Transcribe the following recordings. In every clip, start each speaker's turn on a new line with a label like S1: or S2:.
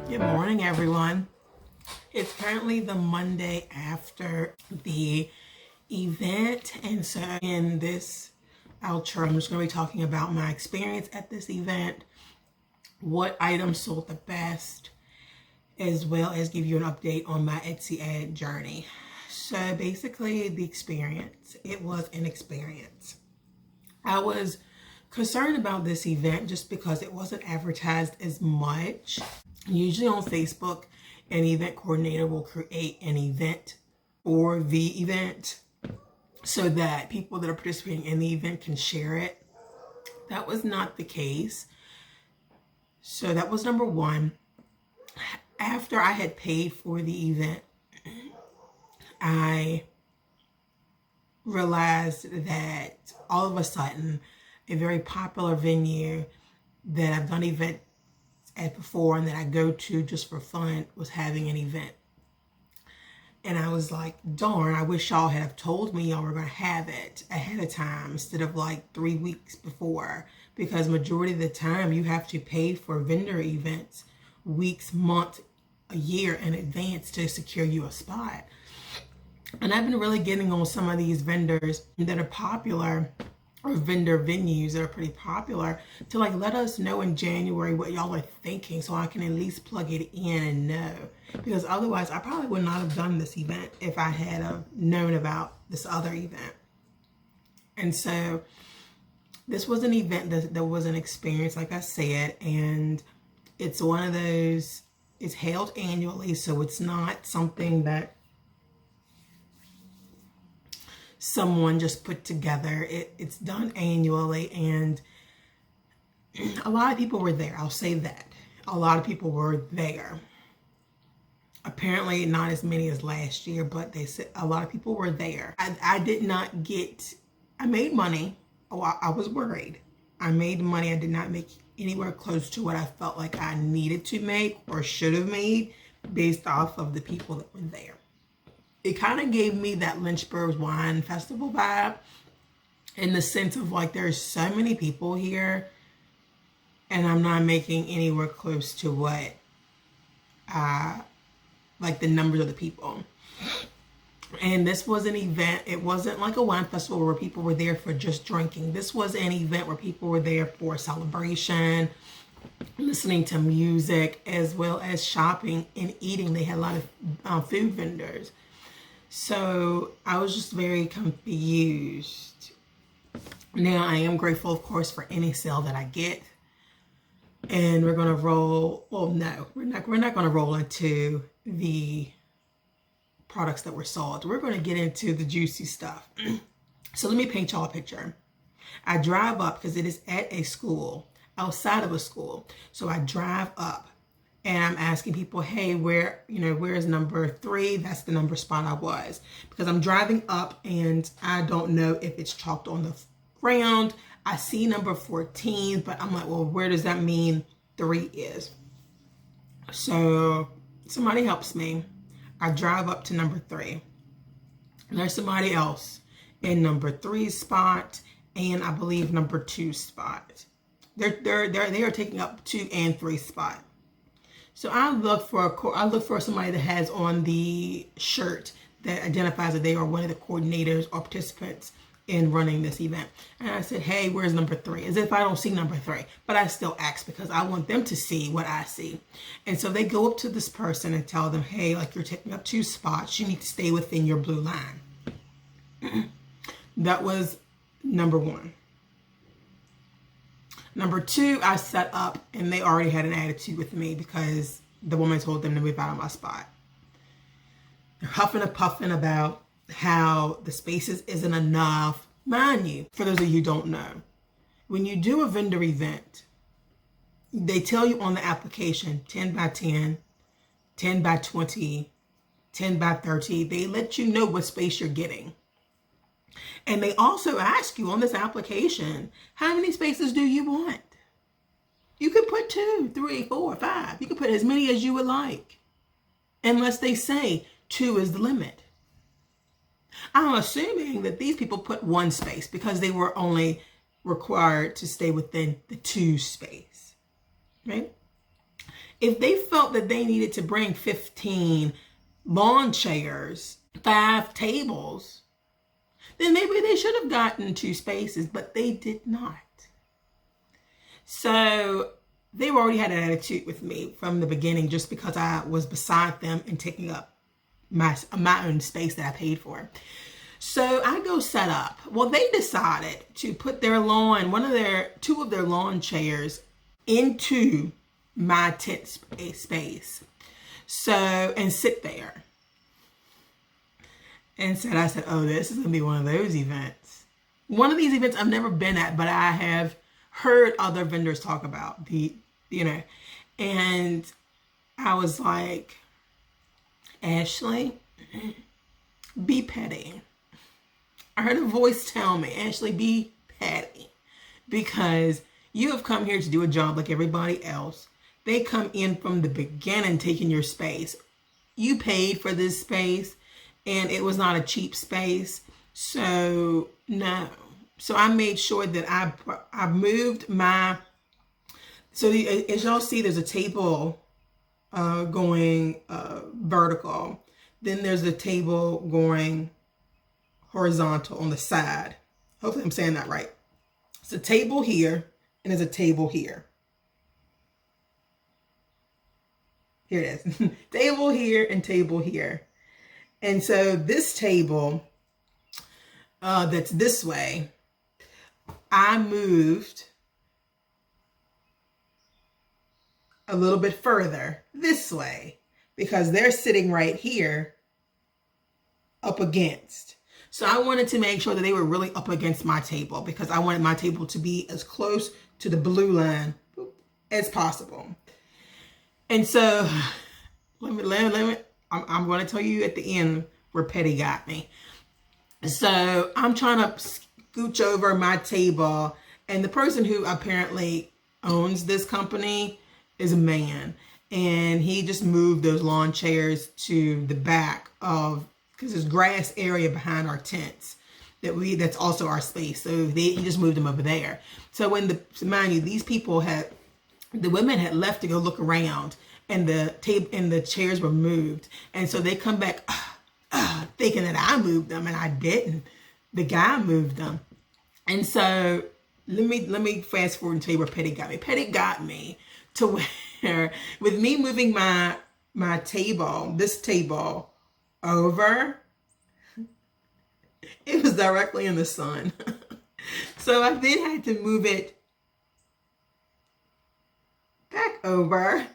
S1: Good morning, everyone. It's currently the Monday after the event, and so in this outro, I'm just going to be talking about my experience at this event, what items sold the best, as well as give you an update on my Etsy ad journey. So basically, the experience, it was an experience. I was concerned about this event just because it wasn't advertised as much. Usually on Facebook, an event coordinator will create an event for the event so that people that are participating in the event can share it. That was not the case. So that was number one. After I had paid for the event, I realized that all of a sudden, a very popular venue that I've done events at before and that I go to just for fun was having an event. And I was like, darn, I wish y'all had told me y'all were going to have it ahead of time instead of like 3 weeks before, because majority of the time you have to pay for vendor events weeks, months, a year in advance to secure you a spot. And I've been really getting on some of these vendors that are popular, or vendor venues that are pretty popular, to like let us know in January what y'all are thinking so I can at least plug it in and know. Because otherwise I probably would not have done this event if I had known about this other event. And so this was an event that was an experience, like I said, and it's one of those, it's held annually, so it's not something that someone just put together. It's done annually, and a lot of people were there. I'll say that. A lot of people were there. Apparently not as many as last year, but they said a lot of people were there. I did not get, I made money. Oh, I was worried. I made money. I did not make anywhere close to what I felt like I needed to make or should have made based off of the people that were there. It kind of gave me that Lynchburg Wine Festival vibe, in the sense of like there's so many people here and I'm not making anywhere close to what like the numbers of the people. And this was an event, it wasn't like a wine festival where people were there for just drinking. This was an event where people were there for celebration, listening to music, as well as shopping and eating. They had a lot of food vendors. So I was just very confused. Now I am grateful, of course, for any sale that I get. And we're going to roll, well, no, we're not going to roll into the products that were sold. We're going to get into the juicy stuff. So let me paint y'all a picture. I drive up because it is at a school, outside of a school. So I drive up. And I'm asking people, hey, where is number 3? That's the number spot I was. Because I'm driving up and I don't know if it's chalked on the ground. I see number 14, but I'm like, well, where does that mean 3 is? So somebody helps me. I drive up to number 3. And there's somebody else in number 3 spot and I believe number 2 spot. They are taking up 2 and 3 spot. So I look for somebody that has on the shirt that identifies that they are one of the coordinators or participants in running this event. And I said, hey, where's number 3? As if I don't see number 3, but I still ask because I want them to see what I see. And so they go up to this person and tell them, hey, like you're taking up 2 spots. You need to stay within your blue line. That was number 1. Number 2, I set up and they already had an attitude with me because the woman told them to move out of my spot. They're huffing and puffing about how the spaces isn't enough. Mind you, for those of you who don't know, when you do a vendor event, they tell you on the application 10 by 10, 10 by 20, 10 by 30. They let you know what space you're getting. And they also ask you on this application, how many spaces do you want? You can put 2, 3, 4, 5. You can put as many as you would like. Unless they say 2 is the limit. I'm assuming that these people put 1 space because they were only required to stay within the 2 space. Right? If they felt that they needed to bring 15 lawn chairs, 5 tables, then maybe they should have gotten 2 spaces, but they did not. So they already had an attitude with me from the beginning just because I was beside them and taking up my own space that I paid for. So I go set up. Well, they decided to put their lawn, 2 of their lawn chairs into my tent space. So, and sit there. And so I said, oh, this is going to be one of those events. One of these events I've never been at, but I have heard other vendors talk about and I was like, Ashley, be petty. I heard a voice tell me, Ashley, be petty, because you have come here to do a job like everybody else. They come in from the beginning taking your space. You paid for this space and it was not a cheap space. So no. So I made sure that I moved my, so as y'all see, there's a table going vertical. Then there's a table going horizontal on the side. Hopefully I'm saying that right. It's a table here and there's a table here. Here it is. Table here and table here. And so this table that's this way, I moved a little bit further this way because they're sitting right here up against. So I wanted to make sure that they were really up against my table because I wanted my table to be as close to the blue line as possible. And so I'm going to tell you at the end where petty got me. So I'm trying to scooch over my table, and the person who apparently owns this company is a man, and he just moved those lawn chairs to the back of, because there's grass area behind our tents that's also our space. So he just moved them over there. So mind you, these people the women had left to go look around, and the table and the chairs were moved, and so they come back thinking that I moved them, and I didn't. The guy moved them. And so let me fast forward and tell you where petty got me. Petty got me to where with me moving my table, this table over, it was directly in the sun. So I then had to move it back over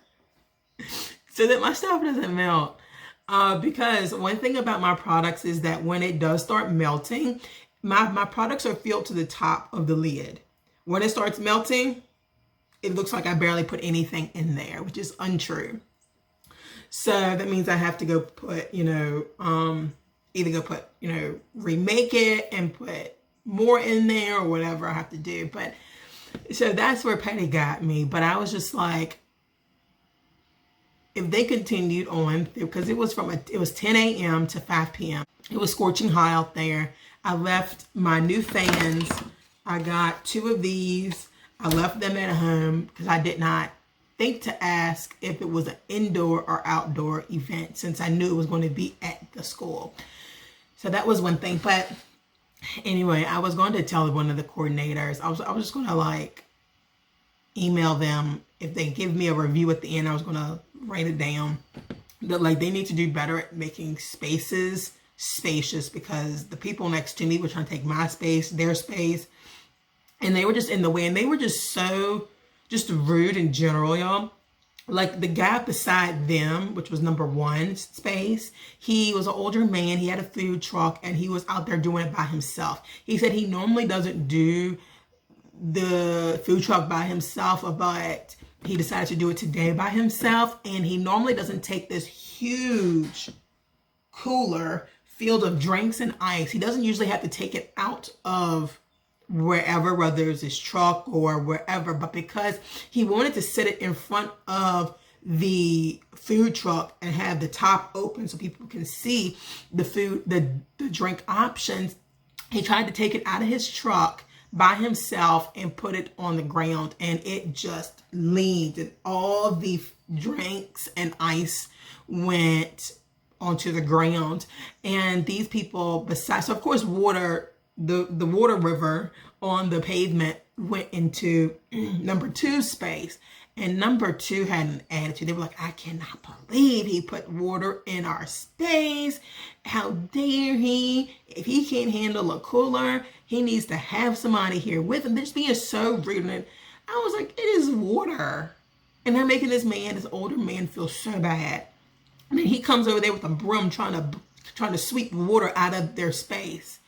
S1: so that my stuff doesn't melt. Because one thing about my products is that when it does start melting, my products are filled to the top of the lid. When it starts melting, it looks like I barely put anything in there, which is untrue. So that means I have to go put, remake it and put more in there or whatever I have to do. But so that's where petty got me. But I was just like, if they continued on, because it was 10 a.m. to 5 p.m. It was scorching hot out there. I left my new fans. I got 2 of these. I left them at home because I did not think to ask if it was an indoor or outdoor event, since I knew it was going to be at the school. So that was one thing. But anyway, I was going to tell one of the coordinators. I was just going to email them. If they give me a review at the end, I was going to write it down. That they need to do better at making spaces spacious, because the people next to me were trying to take my space, their space, and they were just in the way, and they were just rude in general, y'all. Like the guy beside them, which was number 1 space, he was an older man. He had a food truck and he was out there doing it by himself. He said he normally doesn't do the food truck by himself, but he decided to do it today by himself. And he normally doesn't take this huge cooler filled of drinks and ice. He doesn't usually have to take it out of wherever, whether it's his truck or wherever, but because he wanted to set it in front of the food truck and have the top open so people can see the food, the drink options, he tried to take it out of his truck by himself and put it on the ground, and it just leaned, and all the drinks and ice went onto the ground. And these people, besides, so of course, water, the water river on the pavement went into number 2's space. And number 2 had an attitude. They were like, I cannot believe he put water in our space. How dare he? If he can't handle a cooler, he needs to have somebody here with him. They're just being so rude. And I was like, it is water. And they're making this man, this older man, feel so bad. And then he comes over there with a broom trying to sweep water out of their space.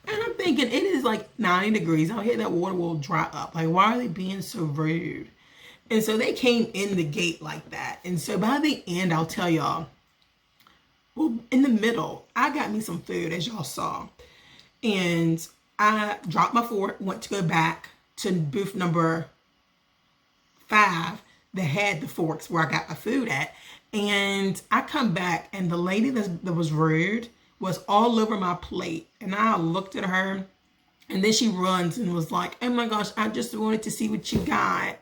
S1: And I'm thinking, it is like 90 degrees out here. That water will dry up. Like, why are they being so rude? And so they came in the gate like that. And so by the end, I'll tell y'all, well, in the middle, I got me some food, as y'all saw. And I dropped my fork, went to go back to booth number 5 that had the forks where I got my food at. And I come back, and the lady that was rude was all over my plate. And I looked at her, and then she runs and was like, oh my gosh, I just wanted to see what you got.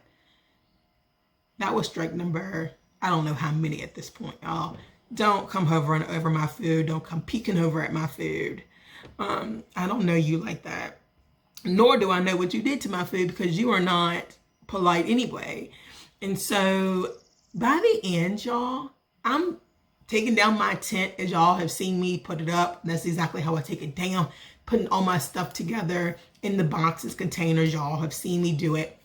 S1: That was strike number, I don't know how many at this point, y'all. Don't come hovering over my food. Don't come peeking over at my food. I don't know you like that. Nor do I know what you did to my food, because you are not polite anyway. And so by the end, y'all, I'm taking down my tent, as y'all have seen me put it up. That's exactly how I take it down. Putting all my stuff together in the boxes, containers. Y'all have seen me do it.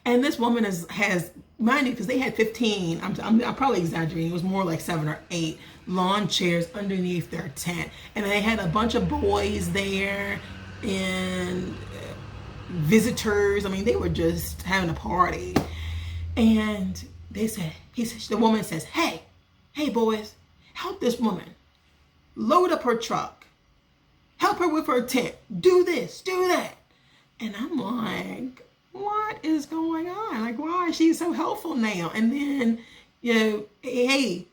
S1: And this woman has, mind you, because they had 15, I'm probably exaggerating, it was more like 7 or 8 lawn chairs underneath their tent. And they had a bunch of boys there and visitors. I mean, they were just having a party. And the woman says, hey boys, help this woman. Load up her truck. Help her with her tent. Do this, do that. And I'm like, what is going on? Like, why is she so helpful now? And then, you know, hey,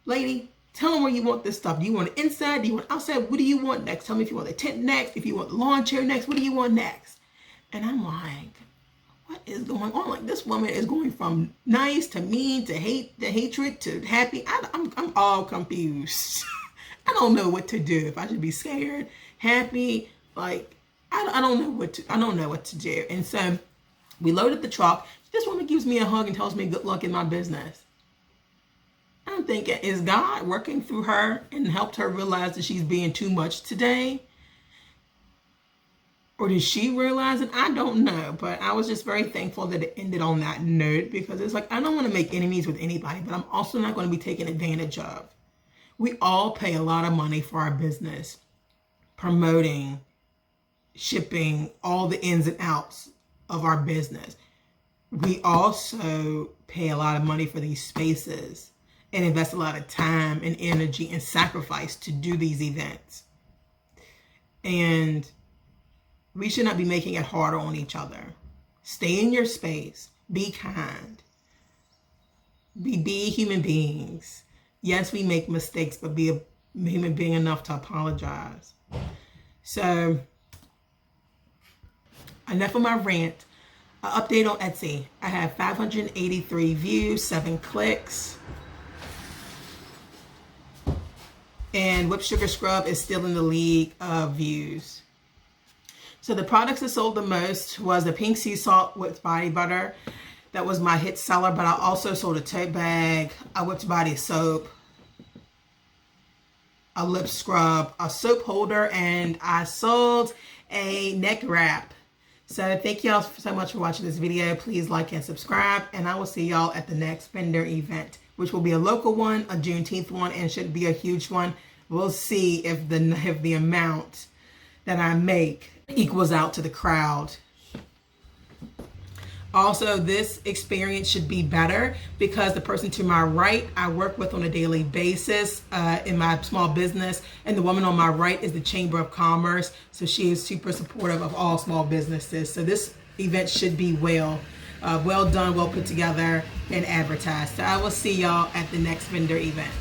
S1: lady, tell them where you want this stuff. Do you want it inside? Do you want it outside? What do you want next? Tell me if you want the tent next, if you want the lawn chair next, what do you want next? And I'm like, what is going on? Like, this woman is going from nice to mean to hate, to hatred to happy. I'm all confused. I don't know what to do. If I should be scared, happy, like, I don't know what to do. And so we loaded the truck. This woman gives me a hug and tells me good luck in my business. I'm thinking, is God working through her and helped her realize that she's being too much today? Or did she realize it? I don't know. But I was just very thankful that it ended on that note, because it's like, I don't want to make enemies with anybody, but I'm also not going to be taken advantage of. We all pay a lot of money for our business, promoting, shipping, all the ins and outs of our business. We also pay a lot of money for these spaces and invest a lot of time and energy and sacrifice to do these events. And we should not be making it harder on each other. Stay in your space. Be kind. Be human beings. Yes, we make mistakes, but be a human being enough to apologize. So, enough of my rant. An update on Etsy. I have 583 views, 7 clicks. And Whipped Sugar Scrub is still in the league of views. So the products that sold the most was the pink sea salt with body butter. That was my hit seller, but I also sold a tote bag, a whipped body soap, a lip scrub, a soap holder, and I sold a neck wrap. So thank y'all so much for watching this video. Please like and subscribe, and I will see y'all at the next vendor event, which will be a local one, a Juneteenth one, and should be a huge one. We'll see if the amount that I make equals out to the crowd. Also, this experience should be better because the person to my right, I work with on a daily basis in my small business. And the woman on my right is the Chamber of Commerce. So she is super supportive of all small businesses. So this event should be well done, well put together, and advertised. So I will see y'all at the next vendor event.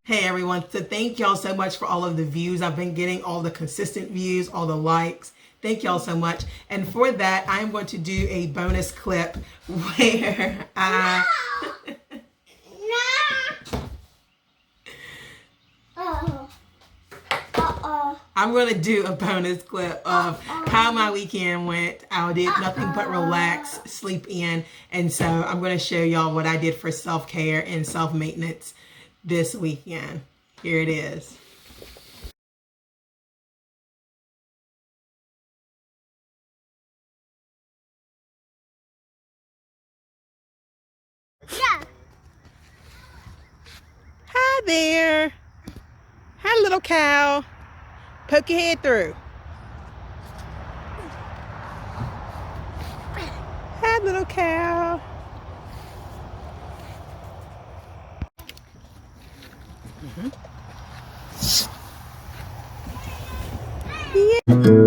S1: Hey everyone, so thank y'all so much for all of the views. I've been getting all the consistent views, all the likes. Thank y'all so much. And for that, I'm going to do a bonus clip where I I'm going to do a bonus clip of how my weekend went. I did nothing but relax, sleep in. And so I'm going to show y'all what I did for self-care and self-maintenance this weekend. Here it is.
S2: Yeah.
S1: Hi there. Hi, little cow. Poke your head through. Hi, little cow. Yeah.